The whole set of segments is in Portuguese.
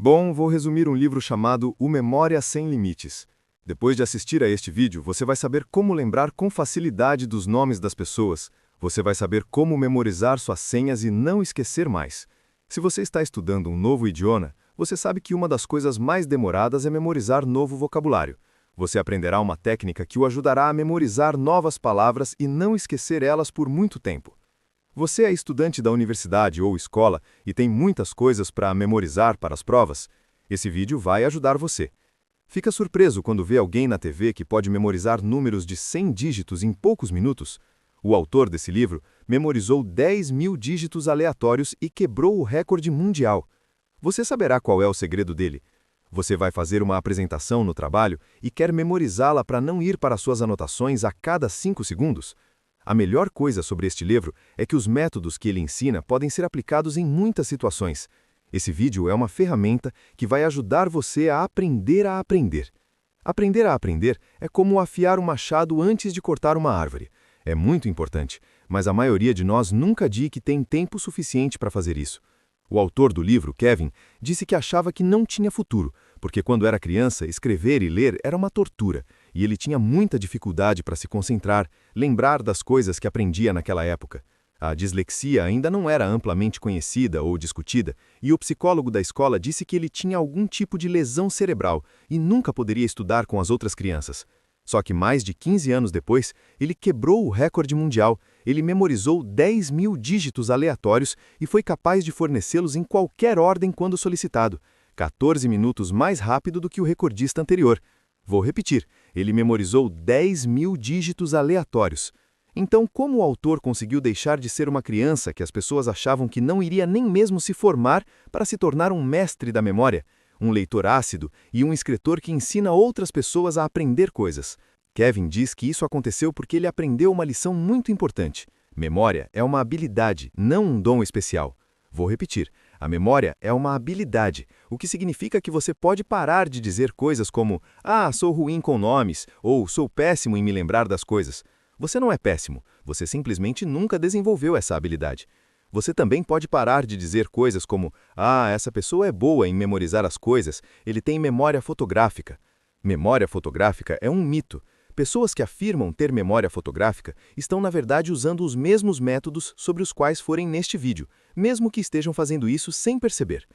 Bom, vou resumir um livro chamado O Memória Sem Limites. Depois de assistir a este vídeo, você vai saber como lembrar com facilidade dos nomes das pessoas. Você vai saber como memorizar suas senhas e não esquecer mais. Se você está estudando um novo idioma, você sabe que uma das coisas mais demoradas é memorizar novo vocabulário. Você aprenderá uma técnica que o ajudará a memorizar novas palavras e não esquecer elas por muito tempo. Você é estudante da universidade ou escola e tem muitas coisas para memorizar para as provas? Esse vídeo vai ajudar você. Fica surpreso quando vê alguém na TV que pode memorizar números de 100 dígitos em poucos minutos? O autor desse livro memorizou 10.000 dígitos aleatórios e quebrou o recorde mundial. Você saberá qual é o segredo dele. Você vai fazer uma apresentação no trabalho e quer memorizá-la para não ir para suas anotações a cada 5 segundos? A melhor coisa sobre este livro é que os métodos que ele ensina podem ser aplicados em muitas situações. Esse vídeo é uma ferramenta que vai ajudar você a aprender a aprender. Aprender a aprender é como afiar um machado antes de cortar uma árvore. É muito importante, mas a maioria de nós nunca diz que tem tempo suficiente para fazer isso. O autor do livro, Kevin, disse que achava que não tinha futuro, porque quando era criança, escrever e ler era uma tortura, e ele tinha muita dificuldade para se concentrar, lembrar das coisas que aprendia naquela época. A dislexia ainda não era amplamente conhecida ou discutida, e o psicólogo da escola disse que ele tinha algum tipo de lesão cerebral e nunca poderia estudar com as outras crianças. Só que mais de 15 anos depois, ele quebrou o recorde mundial. Ele memorizou 10.000 dígitos aleatórios e foi capaz de fornecê-los em qualquer ordem quando solicitado, 14 minutos mais rápido do que o recordista anterior. Vou repetir, ele memorizou 10.000 dígitos aleatórios. Então, como o autor conseguiu deixar de ser uma criança que as pessoas achavam que não iria nem mesmo se formar para se tornar um mestre da memória, um leitor ácido e um escritor que ensina outras pessoas a aprender coisas? Kevin diz que isso aconteceu porque ele aprendeu uma lição muito importante. Memória é uma habilidade, não um dom especial. Vou repetir, a memória é uma habilidade, o que significa que você pode parar de dizer coisas como sou ruim com nomes, ou sou péssimo em me lembrar das coisas. Você não é péssimo, você simplesmente nunca desenvolveu essa habilidade. Você também pode parar de dizer coisas como essa pessoa é boa em memorizar as coisas, ele tem memória fotográfica. Memória fotográfica é um mito. Pessoas que afirmam ter memória fotográfica estão, na verdade, usando os mesmos métodos sobre os quais forem neste vídeo, mesmo que estejam fazendo isso sem perceber.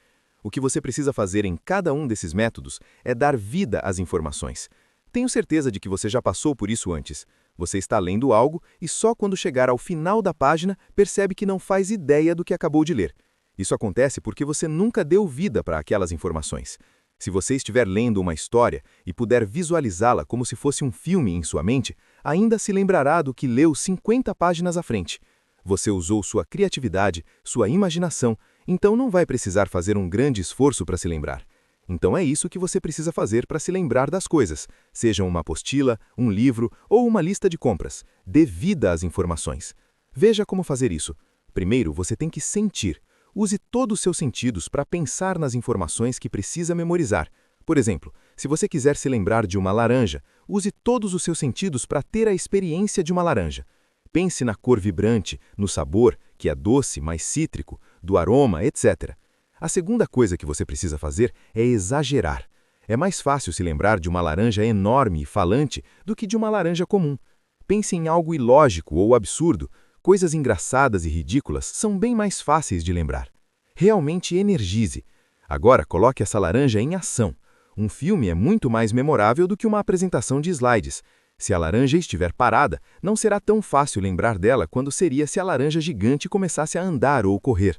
O que você precisa fazer em cada um desses métodos é dar vida às informações. Tenho certeza de que você já passou por isso antes. Você está lendo algo e só quando chegar ao final da página percebe que não faz ideia do que acabou de ler. Isso acontece porque você nunca deu vida para aquelas informações. Se você estiver lendo uma história e puder visualizá-la como se fosse um filme em sua mente, ainda se lembrará do que leu 50 páginas à frente. Você usou sua criatividade, sua imaginação, então não vai precisar fazer um grande esforço para se lembrar. Então é isso que você precisa fazer para se lembrar das coisas, seja uma apostila, um livro ou uma lista de compras. Dê vida às informações. Veja como fazer isso. Primeiro, você tem que sentir. Use todos os seus sentidos para pensar nas informações que precisa memorizar. Por exemplo, se você quiser se lembrar de uma laranja, use todos os seus sentidos para ter a experiência de uma laranja. Pense na cor vibrante, no sabor, que é doce, mais cítrico, do aroma, etc. A segunda coisa que você precisa fazer é exagerar. É mais fácil se lembrar de uma laranja enorme e falante do que de uma laranja comum. Pense em algo ilógico ou absurdo. Coisas engraçadas e ridículas são bem mais fáceis de lembrar. Realmente energize. Agora coloque essa laranja em ação. Um filme é muito mais memorável do que uma apresentação de slides. Se a laranja estiver parada, não será tão fácil lembrar dela quando seria se a laranja gigante começasse a andar ou correr.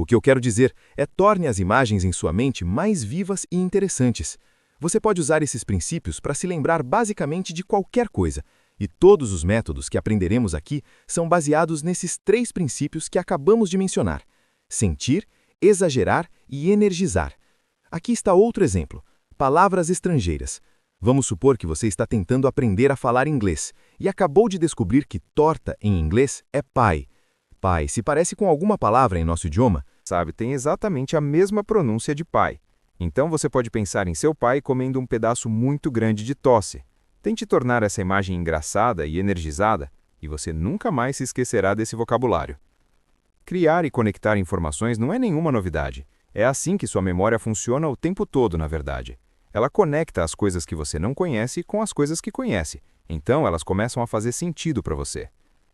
O que eu quero dizer é torne as imagens em sua mente mais vivas e interessantes. Você pode usar esses princípios para se lembrar basicamente de qualquer coisa. E todos os métodos que aprenderemos aqui são baseados nesses 3 princípios que acabamos de mencionar: sentir, exagerar e energizar. Aqui está outro exemplo: palavras estrangeiras. Vamos supor que você está tentando aprender a falar inglês e acabou de descobrir que torta em inglês é pie. Pai se parece com alguma palavra em nosso idioma, Sabe, tem exatamente a mesma pronúncia de pai. Então você pode pensar em seu pai comendo um pedaço muito grande de tosse. Tente tornar essa imagem engraçada e energizada, e você nunca mais se esquecerá desse vocabulário. Criar e conectar informações não é nenhuma novidade. É assim que sua memória funciona o tempo todo, na verdade. Ela conecta as coisas que você não conhece com as coisas que conhece. Então, elas começam a fazer sentido para você.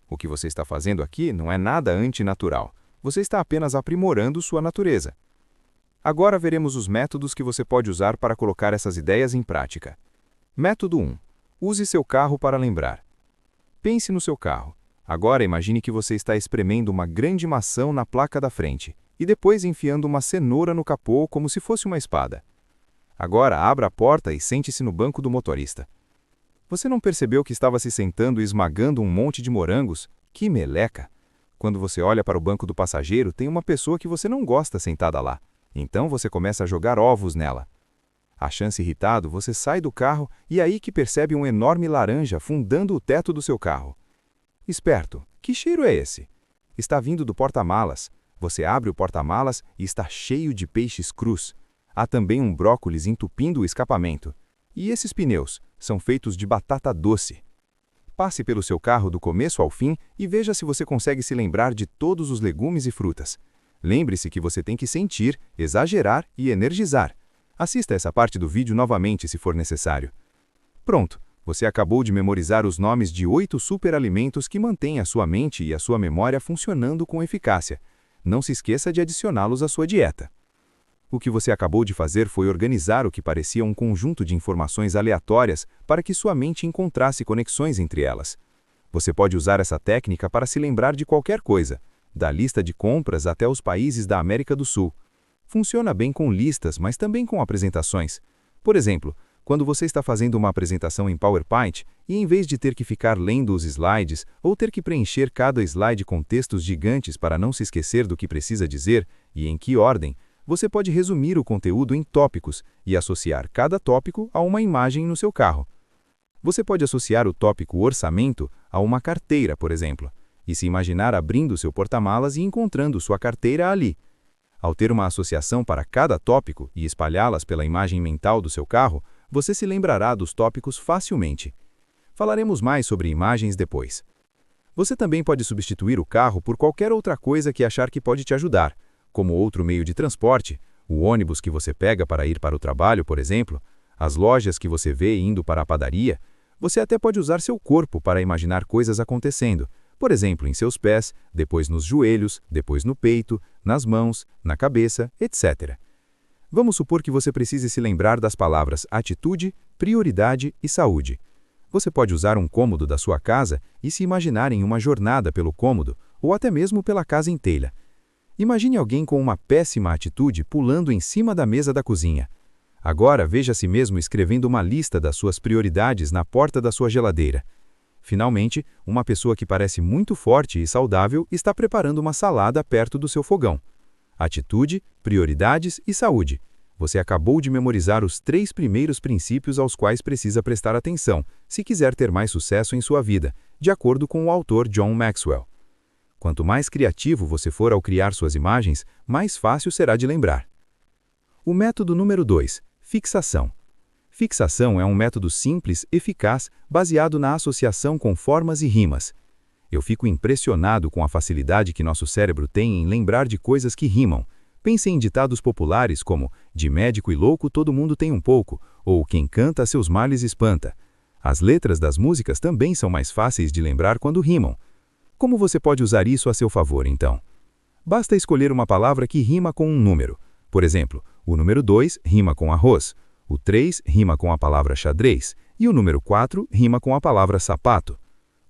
O que você está fazendo aqui não é nada antinatural. Você está apenas aprimorando sua natureza. Agora veremos os métodos que você pode usar para colocar essas ideias em prática. Método 1. Use seu carro para lembrar. Pense no seu carro. Agora imagine que você está espremendo uma grande maçã na placa da frente e depois enfiando uma cenoura no capô como se fosse uma espada. Agora abra a porta e sente-se no banco do motorista. Você não percebeu que estava se sentando e esmagando um monte de morangos? Que meleca! Quando você olha para o banco do passageiro, tem uma pessoa que você não gosta sentada lá. Então você começa a jogar ovos nela. Achando-se irritado, você sai do carro e é aí que percebe um enorme laranja fundando o teto do seu carro. Esperto, que cheiro é esse? Está vindo do porta-malas. Você abre o porta-malas e está cheio de peixes crus. Há também um brócolis entupindo o escapamento. E esses pneus são feitos de batata doce. Passe pelo seu carro do começo ao fim e veja se você consegue se lembrar de todos os legumes e frutas. Lembre-se que você tem que sentir, exagerar e energizar. Assista essa parte do vídeo novamente se for necessário. Pronto, você acabou de memorizar os nomes de 8 superalimentos que mantêm a sua mente e a sua memória funcionando com eficácia. Não se esqueça de adicioná-los à sua dieta. O que você acabou de fazer foi organizar o que parecia um conjunto de informações aleatórias para que sua mente encontrasse conexões entre elas. Você pode usar essa técnica para se lembrar de qualquer coisa, da lista de compras até os países da América do Sul. Funciona bem com listas, mas também com apresentações. Por exemplo, quando você está fazendo uma apresentação em PowerPoint e em vez de ter que ficar lendo os slides ou ter que preencher cada slide com textos gigantes para não se esquecer do que precisa dizer e em que ordem, você pode resumir o conteúdo em tópicos e associar cada tópico a uma imagem no seu carro. Você pode associar o tópico orçamento a uma carteira, por exemplo, e se imaginar abrindo seu porta-malas e encontrando sua carteira ali. Ao ter uma associação para cada tópico e espalhá-las pela imagem mental do seu carro, você se lembrará dos tópicos facilmente. Falaremos mais sobre imagens depois. Você também pode substituir o carro por qualquer outra coisa que achar que pode te ajudar, como outro meio de transporte, o ônibus que você pega para ir para o trabalho, por exemplo, as lojas que você vê indo para a padaria. Você até pode usar seu corpo para imaginar coisas acontecendo, por exemplo, em seus pés, depois nos joelhos, depois no peito, nas mãos, na cabeça, etc. Vamos supor que você precise se lembrar das palavras atitude, prioridade e saúde. Você pode usar um cômodo da sua casa e se imaginar em uma jornada pelo cômodo, ou até mesmo pela casa inteira. Imagine alguém com uma péssima atitude pulando em cima da mesa da cozinha. Agora veja a si mesmo escrevendo uma lista das suas prioridades na porta da sua geladeira. Finalmente, uma pessoa que parece muito forte e saudável está preparando uma salada perto do seu fogão. Atitude, prioridades e saúde. Você acabou de memorizar os 3 primeiros princípios aos quais precisa prestar atenção, se quiser ter mais sucesso em sua vida, de acordo com o autor John Maxwell. Quanto mais criativo você for ao criar suas imagens, mais fácil será de lembrar. O método número 2, fixação. Fixação é um método simples, eficaz, baseado na associação com formas e rimas. Eu fico impressionado com a facilidade que nosso cérebro tem em lembrar de coisas que rimam. Pense em ditados populares como de médico e louco todo mundo tem um pouco, ou quem canta seus males espanta. As letras das músicas também são mais fáceis de lembrar quando rimam. Como você pode usar isso a seu favor, então? Basta escolher uma palavra que rima com um número. Por exemplo, o número 2 rima com arroz, o 3 rima com a palavra xadrez e o número 4 rima com a palavra sapato.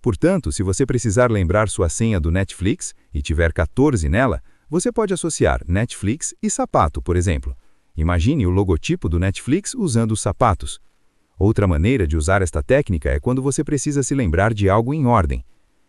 Portanto, se você precisar lembrar sua senha do Netflix e tiver 14 nela, você pode associar Netflix e sapato, por exemplo. Imagine o logotipo do Netflix usando os sapatos. Outra maneira de usar esta técnica é quando você precisa se lembrar de algo em ordem.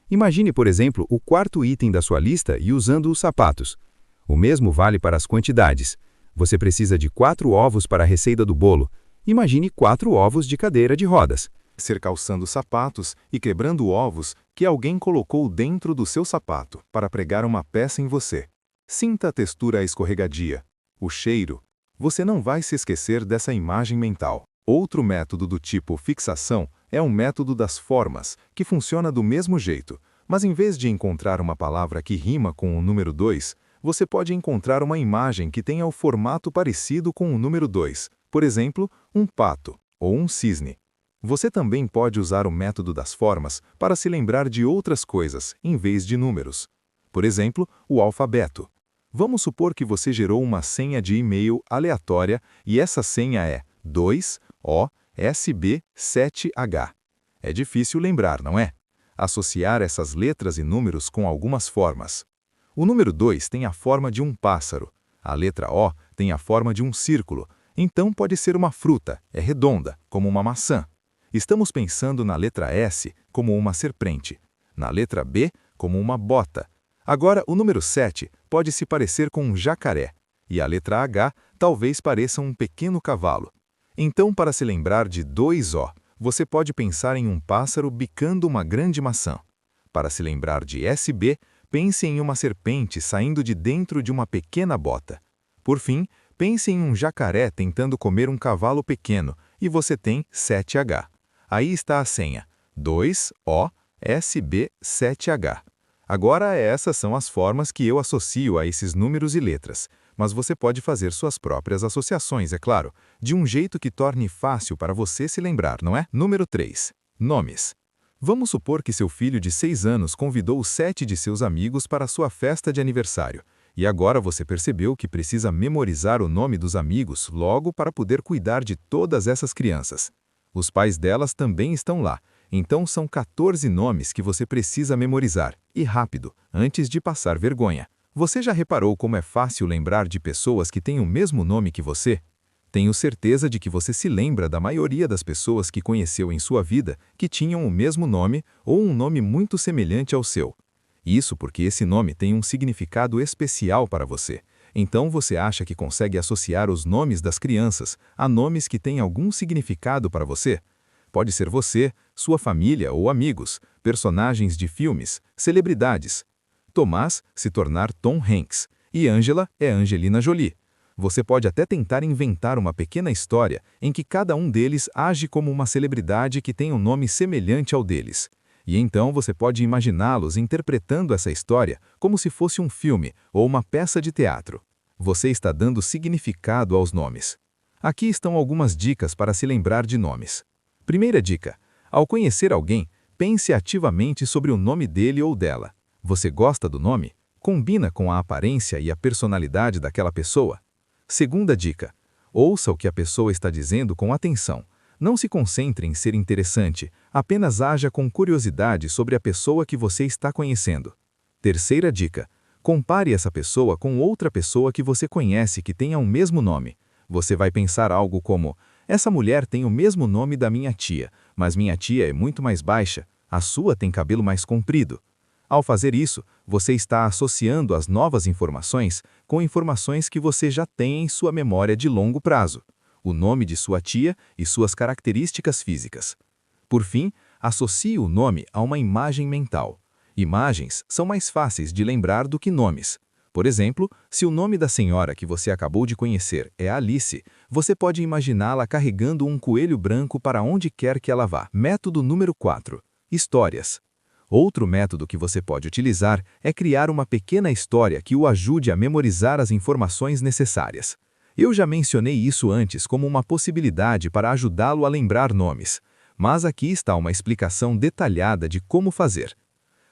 Imagine, por exemplo, o 4º item da sua lista e usando os sapatos. O mesmo vale para as quantidades. Você precisa de 4 ovos para a receita do bolo. Imagine 4 ovos de cadeira de rodas. Ser calçando sapatos e quebrando ovos que alguém colocou dentro do seu sapato para pregar uma peça em você. Sinta a textura escorregadia, o cheiro. Você não vai se esquecer dessa imagem mental. Outro método do tipo fixação é o método das formas, que funciona do mesmo jeito, mas em vez de encontrar uma palavra que rima com o número 2, você pode encontrar uma imagem que tenha o formato parecido com o número 2, por exemplo, um pato ou um cisne. Você também pode usar o método das formas para se lembrar de outras coisas, em vez de números. Por exemplo, o alfabeto. Vamos supor que você gerou uma senha de e-mail aleatória e essa senha é 2OSB7H. É difícil lembrar, não é? Associar essas letras e números com algumas formas. O número 2 tem a forma de um pássaro. A letra O tem a forma de um círculo. Então pode ser uma fruta, é redonda, como uma maçã. Estamos pensando na letra S como uma serpente. Na letra B, como uma bota. Agora, o número 7 pode se parecer com um jacaré. E a letra H talvez pareça um pequeno cavalo. Então, para se lembrar de 2O, você pode pensar em um pássaro bicando uma grande maçã. Para se lembrar de SB, pense em uma serpente saindo de dentro de uma pequena bota. Por fim, pense em um jacaré tentando comer um cavalo pequeno, e você tem 7H. Aí está a senha, 2OSB7H. Agora, essas são as formas que eu associo a esses números e letras, mas você pode fazer suas próprias associações, é claro, de um jeito que torne fácil para você se lembrar, não é? Número 3. Nomes. Vamos supor que seu filho de 6 anos convidou 7 de seus amigos para sua festa de aniversário, e agora você percebeu que precisa memorizar o nome dos amigos logo para poder cuidar de todas essas crianças. Os pais delas também estão lá, então são 14 nomes que você precisa memorizar, e rápido, antes de passar vergonha. Você já reparou como é fácil lembrar de pessoas que têm o mesmo nome que você? Tenho certeza de que você se lembra da maioria das pessoas que conheceu em sua vida que tinham o mesmo nome ou um nome muito semelhante ao seu. Isso porque esse nome tem um significado especial para você. Então você acha que consegue associar os nomes das crianças a nomes que têm algum significado para você? Pode ser você, sua família ou amigos, personagens de filmes, celebridades. Tomás se tornar Tom Hanks e Angela é Angelina Jolie. Você pode até tentar inventar uma pequena história em que cada um deles age como uma celebridade que tem um nome semelhante ao deles. E então você pode imaginá-los interpretando essa história como se fosse um filme ou uma peça de teatro. Você está dando significado aos nomes. Aqui estão algumas dicas para se lembrar de nomes. Primeira dica: ao conhecer alguém, pense ativamente sobre o nome dele ou dela. Você gosta do nome? Combina com a aparência e a personalidade daquela pessoa? Segunda dica: ouça o que a pessoa está dizendo com atenção. Não se concentre em ser interessante, apenas haja com curiosidade sobre a pessoa que você está conhecendo. Terceira dica: compare essa pessoa com outra pessoa que você conhece que tenha o mesmo nome. Você vai pensar algo como: essa mulher tem o mesmo nome da minha tia, mas minha tia é muito mais baixa, a sua tem cabelo mais comprido. Ao fazer isso, você está associando as novas informações com informações que você já tem em sua memória de longo prazo, o nome de sua tia e suas características físicas. Por fim, associe o nome a uma imagem mental. Imagens são mais fáceis de lembrar do que nomes. Por exemplo, se o nome da senhora que você acabou de conhecer é Alice, você pode imaginá-la carregando um coelho branco para onde quer que ela vá. Método número 4. Histórias. Outro método que você pode utilizar é criar uma pequena história que o ajude a memorizar as informações necessárias. Eu já mencionei isso antes como uma possibilidade para ajudá-lo a lembrar nomes, mas aqui está uma explicação detalhada de como fazer.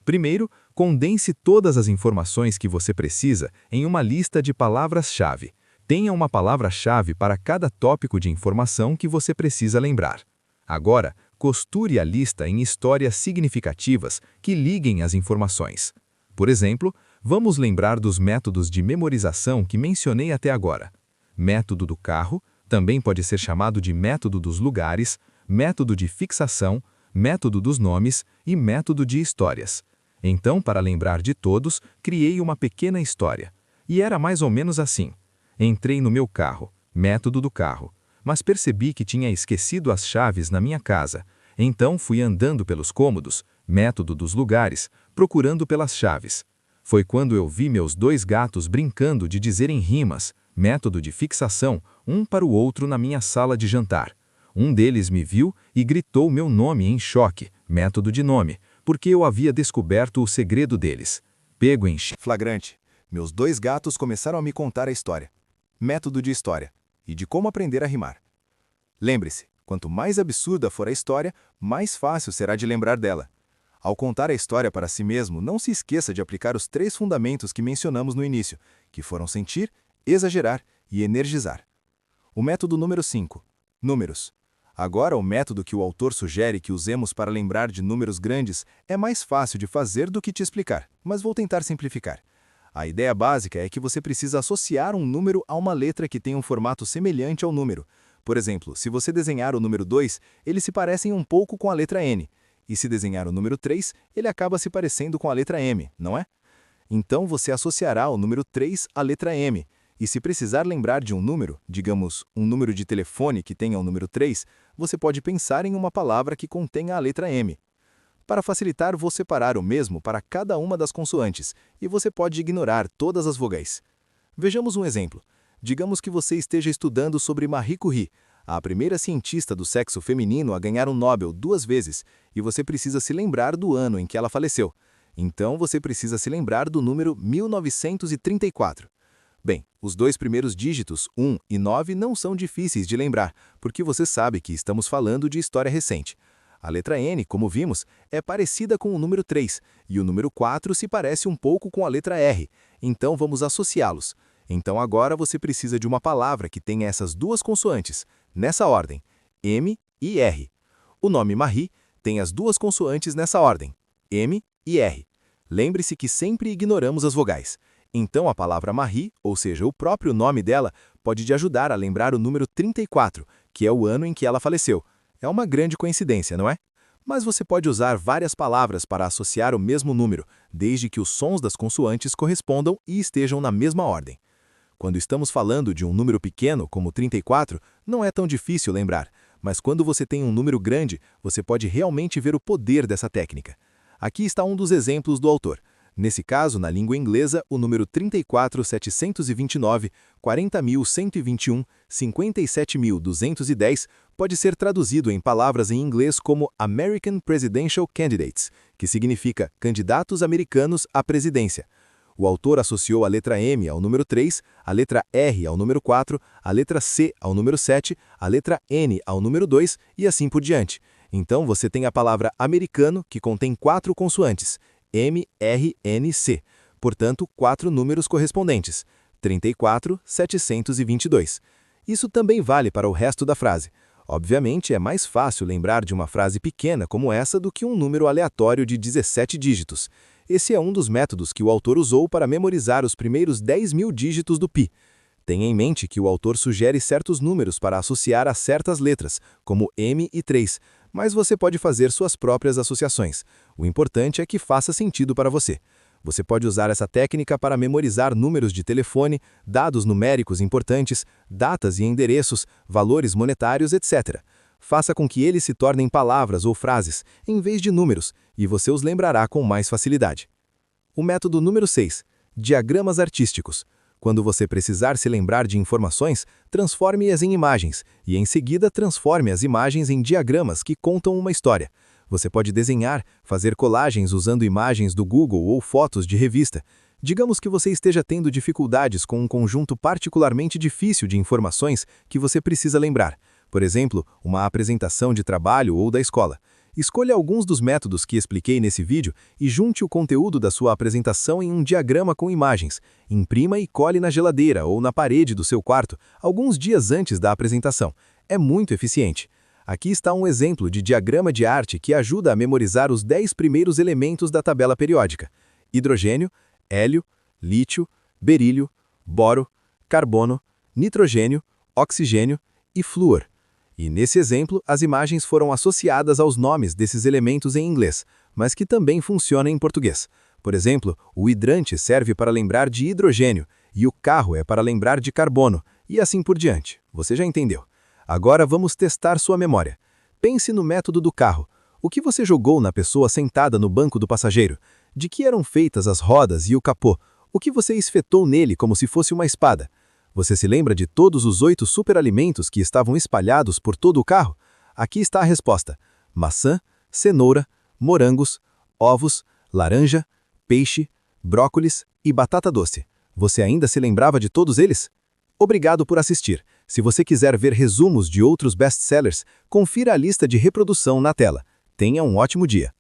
Primeiro, condense todas as informações que você precisa em uma lista de palavras-chave. Tenha uma palavra-chave para cada tópico de informação que você precisa lembrar. Agora, costure a lista em histórias significativas que liguem as informações. Por exemplo, vamos lembrar dos métodos de memorização que mencionei até agora. Método do carro, também pode ser chamado de método dos lugares, método de fixação, método dos nomes e método de histórias. Então, para lembrar de todos, criei uma pequena história. E era mais ou menos assim. Entrei no meu carro, método do carro, mas percebi que tinha esquecido as chaves na minha casa. Então fui andando pelos cômodos, método dos lugares, procurando pelas chaves. Foi quando eu vi meus 2 gatos brincando de dizerem rimas, método de fixação, um para o outro na minha sala de jantar. Um deles me viu e gritou meu nome em choque, método de nome, porque eu havia descoberto o segredo deles. Pego em Flagrante. Meus 2 gatos começaram a me contar a história. Método de história e de como aprender a rimar. Lembre-se, quanto mais absurda for a história, mais fácil será de lembrar dela. Ao contar a história para si mesmo, não se esqueça de aplicar os 3 fundamentos que mencionamos no início, que foram sentir, exagerar e energizar. O método número 5. Números. Agora, o método que o autor sugere que usemos para lembrar de números grandes é mais fácil de fazer do que te explicar, mas vou tentar simplificar. A ideia básica é que você precisa associar um número a uma letra que tem um formato semelhante ao número. Por exemplo, se você desenhar o número 2, eles se parecem um pouco com a letra N. E se desenhar o número 3, ele acaba se parecendo com a letra M, não é? Então você associará o número 3 à letra M. E se precisar lembrar de um número, digamos, um número de telefone que tenha o número 3, você pode pensar em uma palavra que contenha a letra M. Para facilitar, vou separar o mesmo para cada uma das consoantes, e você pode ignorar todas as vogais. Vejamos um exemplo. Digamos que você esteja estudando sobre Marie Curie, a primeira cientista do sexo feminino a ganhar um Nobel 2 vezes, e você precisa se lembrar do ano em que ela faleceu. Então você precisa se lembrar do número 1934. Bem, os 2 primeiros dígitos, 1 e 9, não são difíceis de lembrar, porque você sabe que estamos falando de história recente. A letra N, como vimos, é parecida com o número 3, e o número 4 se parece um pouco com a letra R, então vamos associá-los. Então agora você precisa de uma palavra que tenha essas 2 consoantes, nessa ordem, M e R. O nome Marie tem as 2 consoantes nessa ordem, M e R. Lembre-se que sempre ignoramos as vogais. Então a palavra Marie, ou seja, o próprio nome dela, pode te ajudar a lembrar o número 34, que é o ano em que ela faleceu. É uma grande coincidência, não é? Mas você pode usar várias palavras para associar o mesmo número, desde que os sons das consoantes correspondam e estejam na mesma ordem. Quando estamos falando de um número pequeno, como 34, não é tão difícil lembrar, mas quando você tem um número grande, você pode realmente ver o poder dessa técnica. Aqui está um dos exemplos do autor. Nesse caso, na língua inglesa, o número 34.729, 40.121, 57.210 pode ser traduzido em palavras em inglês como American Presidential Candidates, que significa candidatos americanos à presidência. O autor associou a letra M ao número 3, a letra R ao número 4, a letra C ao número 7, a letra N ao número 2 e assim por diante. Então você tem a palavra americano, que contém 4 consoantes, M, R, N, C. Portanto, 4 números correspondentes, 34.722. Isso também vale para o resto da frase. Obviamente, é mais fácil lembrar de uma frase pequena como essa do que um número aleatório de 17 dígitos. Esse é um dos métodos que o autor usou para memorizar os primeiros 10.000 dígitos do pi. Tenha em mente que o autor sugere certos números para associar a certas letras, como M e 3, mas você pode fazer suas próprias associações. O importante é que faça sentido para você. Você pode usar essa técnica para memorizar números de telefone, dados numéricos importantes, datas e endereços, valores monetários, etc. Faça com que eles se tornem palavras ou frases, em vez de números, e você os lembrará com mais facilidade. O método número 6. Diagramas artísticos. Quando você precisar se lembrar de informações, transforme-as em imagens, e em seguida transforme as imagens em diagramas que contam uma história. Você pode desenhar, fazer colagens usando imagens do Google ou fotos de revista. Digamos que você esteja tendo dificuldades com um conjunto particularmente difícil de informações que você precisa lembrar. Por exemplo, uma apresentação de trabalho ou da escola. Escolha alguns dos métodos que expliquei nesse vídeo e junte o conteúdo da sua apresentação em um diagrama com imagens. Imprima e cole na geladeira ou na parede do seu quarto, alguns dias antes da apresentação. É muito eficiente. Aqui está um exemplo de diagrama de arte que ajuda a memorizar os 10 primeiros elementos da tabela periódica: hidrogênio, hélio, lítio, berílio, boro, carbono, nitrogênio, oxigênio e flúor. E nesse exemplo, as imagens foram associadas aos nomes desses elementos em inglês, mas que também funcionam em português. Por exemplo, o hidrante serve para lembrar de hidrogênio, e o carro é para lembrar de carbono, e assim por diante. Você já entendeu. Agora vamos testar sua memória. Pense no método do carro. O que você jogou na pessoa sentada no banco do passageiro? De que eram feitas as rodas e o capô? O que você espetou nele como se fosse uma espada? Você se lembra de todos os 8 superalimentos que estavam espalhados por todo o carro? Aqui está a resposta: maçã, cenoura, morangos, ovos, laranja, peixe, brócolis e batata doce. Você ainda se lembrava de todos eles? Obrigado por assistir. Se você quiser ver resumos de outros best-sellers, confira a lista de reprodução na tela. Tenha um ótimo dia.